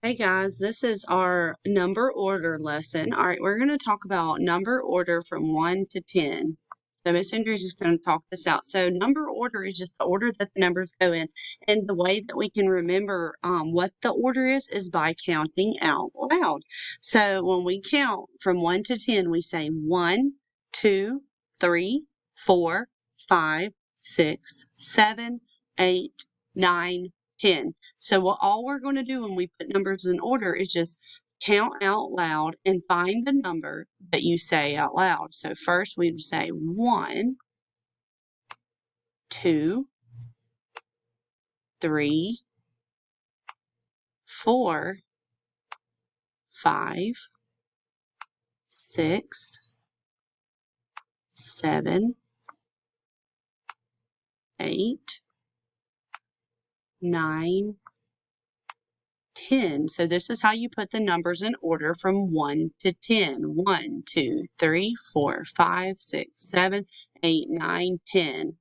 Hey guys, this is our number order lesson. All right, we're going to talk about number order from 1 to 10. So Miss Andrews is going to talk this out. So number order is just the order that the numbers go in. And the way that we can remember what the order is by counting out loud. So when we count from 1 to 10, we say 1, 2, 3, 4, 5, 6, 7, 8, 9, 10. So all we're going to do when we put numbers in order is just count out loud and find the number that you say out loud. So first we would say 1, 2, 3, 4, 5, 6, 7, 8, 9, 10. So this is how you put the numbers in order from 1 to 10. 1, 2, 3, 4, 5, 6, 7, 8, 9, 10.